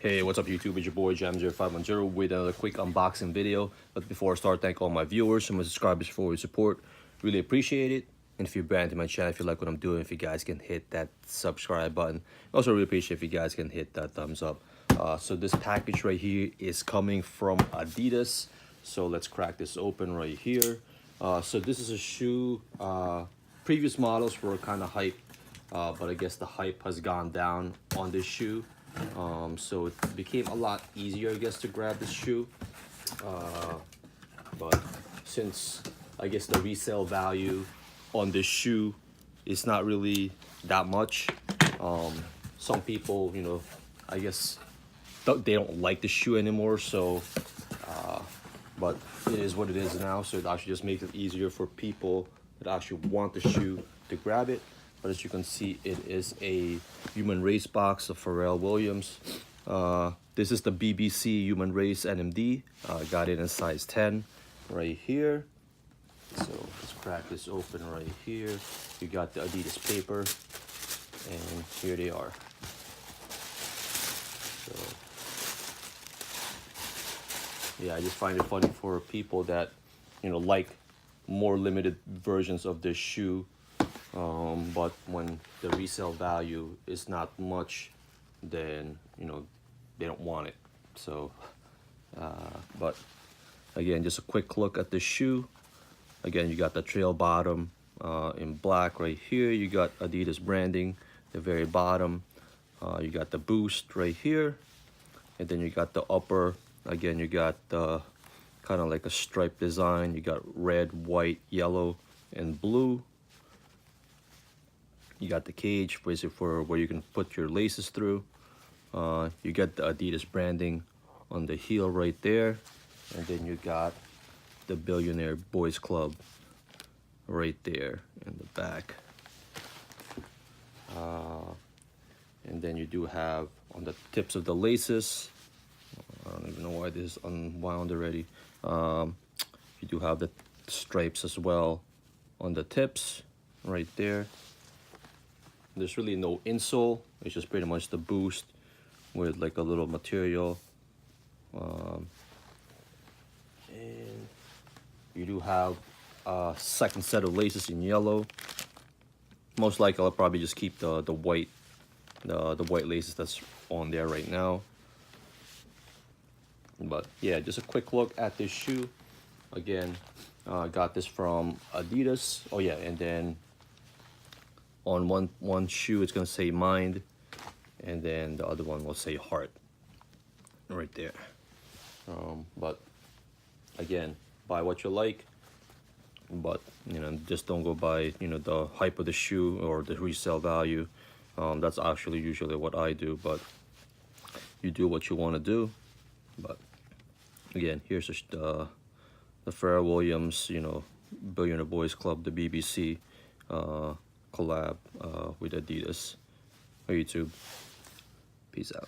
Hey, what's up YouTube? It's your boy Jam0510 with another quick unboxing video. But before I start, thank all my viewers and my subscribers for your support. Really appreciate it. And if you're brand new to my channel, if you like what I'm doing, if you guys can hit that subscribe button. Also really appreciate if you guys can hit that thumbs up. So this package right here is coming from Adidas. So let's crack this open right here. So this is a shoe. Previous models were kind of hyped, but I guess the hype has gone down on this shoe. So it became a lot easier, I guess, to grab this shoe. But since I guess the resale value on this shoe is not really that much, some people, you know, I guess they don't like the shoe anymore. So, but it is what it is now. So it actually just makes it easier for people that actually want the shoe to grab it. But as you can see, it is a Human Race box of Pharrell Williams. This is the BBC Human Race NMD. Got it in size 10 right here. So let's crack this open right here. You got the Adidas paper, and here they are. So yeah, I just find it funny for people that, you know, like more limited versions of this shoe. But when the resale value is not much, then, you know, they don't want it. So, but again, just a quick look at the shoe. Again, you got the trail bottom in black right here. You got Adidas branding, the very bottom. You got the boost right here. And then you got the upper. Again, you got the kind of like a stripe design. You got red, white, yellow, and blue. You got the cage, basically for where you can put your laces through. You got the Adidas branding on the heel right there. And then you got the Billionaire Boys Club right there in the back. And then you do have on the tips of the laces, I don't even know why this is unwound already. You do have the stripes as well on the tips right there. There's really no insole. It's just pretty much the boost with like a little material. And you do have a second set of laces in yellow. Most likely I'll probably just keep the white laces that's on there right now. But yeah, just a quick look at this shoe. Again, got this from Adidas. Oh yeah, and then on one shoe it's gonna say mind, and then the other one will say heart right there. But again, buy what you like, but you know, just don't go by, you know, the hype of the shoe or the resale value. That's actually usually what I do, but you do what you want to do. But again, here's the Pharrell Williams, you know, Billionaire Boys Club, the BBC collab with Adidas. Hey YouTube, peace out.